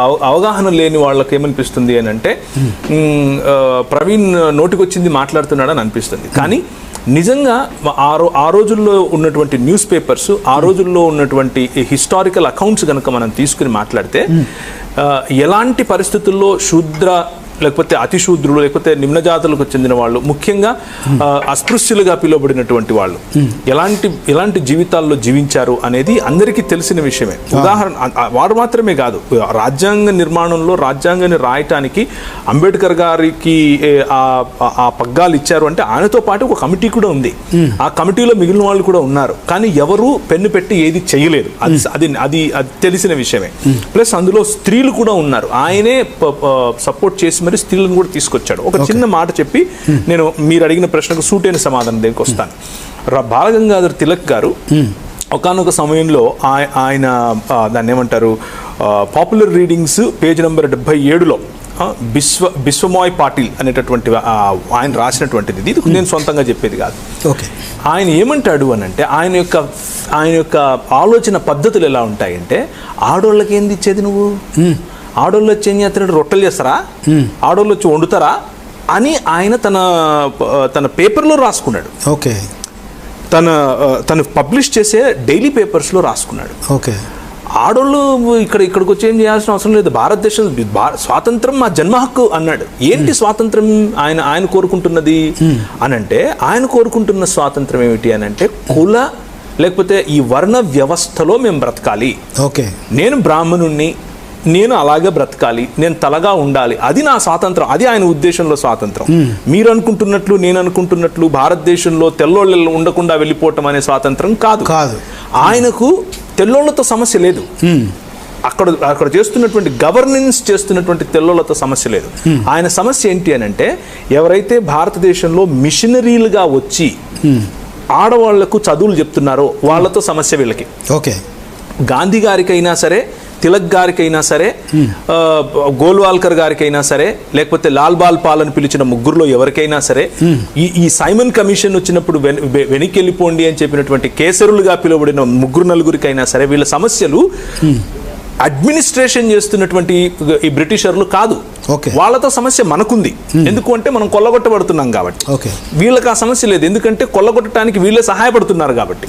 అవగాహన లేని వాళ్ళకి ఏమనిపిస్తుంది అని అంటే ప్రవీణ్ నోటికొచ్చింది మాట్లాడుతున్నాడని అనిపిస్తుంది. కానీ నిజంగా ఆ రోజుల్లో ఉన్నటువంటి న్యూస్ పేపర్స్, ఆ రోజుల్లో ఉన్నటువంటి హిస్టారికల్ అకౌంట్స్ కనుక మనం తీసుకుని మాట్లాడితే ఎలాంటి పరిస్థితుల్లో శూద్ర లేకపోతే అతిశూద్రులు లేకపోతే నిమ్న జాతులకు చెందిన వాళ్ళు, ముఖ్యంగా అస్పృశ్యులుగా పిలువబడినటువంటి వాళ్ళు ఎలాంటి జీవితాల్లో జీవించారు అనేది అందరికీ తెలిసిన విషయమే. ఉదాహరణ వారు మాత్రమే కాదు, రాజ్యాంగ నిర్మాణంలో రాజ్యాంగాన్ని రాయటానికి అంబేద్కర్ గారికి ఆ పగ్గాలు ఇచ్చారు అంటే ఆయనతో పాటు ఒక కమిటీ కూడా ఉంది. ఆ కమిటీలో మిగిలిన వాళ్ళు కూడా ఉన్నారు. కానీ ఎవరు పెన్ను పెట్టి ఏది చేయలేదు. అది తెలిసిన విషయమే. ప్లస్ అందులో స్త్రీలు కూడా ఉన్నారు. ఆయనే సపోర్ట్ చేసి మరి స్త్రీలను కూడా తీసుకొచ్చాడు. ఒక చిన్న మాట చెప్పి నేను మీరు అడిగిన ప్రశ్నకు సూటైన సమాధానం దేనికి వస్తాను. బాలగంగాధర్ తిలక్ గారు ఒకానొక సమయంలో ఆయన దాన్ని ఏమంటారు, పాపులర్ రీడింగ్స్ పేజ్ నెంబర్ 77లో బిశ్వమాయ్ పాటిల్ అనేటటువంటి ఆయన రాసినటువంటిది. ఇది నేను సొంతంగా చెప్పేది కాదు. ఆయన ఏమంటాడు అని అంటే ఆయన యొక్క ఆలోచన పద్ధతులు ఎలా ఉంటాయంటే, ఆడోళ్ళకి ఏంది ఇచ్చేది నువ్వు, ఆడోళ్ళు వచ్చి ఏం చేస్తాడు, రొట్టెలు చేస్తారా, ఆడోళ్ళు వచ్చి వండుతారా అని ఆయన తన పేపర్లో రాసుకున్నాడు. ఓకే, తను పబ్లిష్ చేసే డైలీ పేపర్స్లో రాసుకున్నాడు. ఓకే, ఆడోళ్ళు ఇక్కడికి వచ్చి ఏం చేయాల్సిన అవసరం లేదు, భారతదేశం స్వాతంత్రం మా జన్మ హక్కు అన్నాడు. ఏంటి స్వాతంత్రం ఆయన కోరుకుంటున్నది అని అంటే, ఆయన కోరుకుంటున్న స్వాతంత్రం ఏమిటి అని అంటే, కుల లేకపోతే ఈ వర్ణ వ్యవస్థలో మేము బ్రతకాలి. ఓకే, నేను బ్రాహ్మణుణ్ణి, నేను అలాగే బ్రతకాలి, నేను తలగా ఉండాలి, అది నా స్వాతంత్రం. అది ఆయన ఉద్దేశంలో స్వాతంత్రం. మీరు అనుకుంటున్నట్లు నేను అనుకుంటున్నట్లు భారతదేశంలో తెల్లోళ్ళు ఉండకుండా వెళ్ళిపోవటం అనే స్వాతంత్రం కాదు. ఆయనకు తెల్లోళ్లతో సమస్య లేదు. అక్కడ చేస్తున్నటువంటి గవర్నెన్స్ చేస్తున్నటువంటి తెల్లోళ్లతో సమస్య లేదు. ఆయన సమస్య ఏంటి అని అంటే, ఎవరైతే భారతదేశంలో మిషనరీలుగా వచ్చి ఆడవాళ్లకు చదువులు చెప్తున్నారో వాళ్ళతో సమస్య వీళ్ళకి. ఓకే, గాంధీ గారికైనా సరే, తిలక్ గారికైనా సరే, గోల్వాల్కర్ గారికైనా సరే, లేకపోతే లాల్ బాల్ పాల్ అని పిలిచిన ముగ్గురులో ఎవరికైనా సరే, ఈ సైమన్ కమిషన్ వచ్చినప్పుడు వెనక్కి వెళ్ళిపోండి అని చెప్పినటువంటి కేసరులుగా పిలువబడిన ముగ్గురు నలుగురికైనా సరే, వీళ్ళ సమస్యలు అడ్మినిస్ట్రేషన్ చేస్తున్నటువంటి ఈ బ్రిటిషర్లు కాదు. వాళ్ళతో సమస్య మనకుంది. ఎందుకు అంటే మనం కొల్లగొట్టబడుతున్నాం కాబట్టి. వీళ్ళకి ఆ సమస్య లేదు, ఎందుకంటే కొల్లగొట్టడానికి వీళ్ళే సహాయపడుతున్నారు కాబట్టి.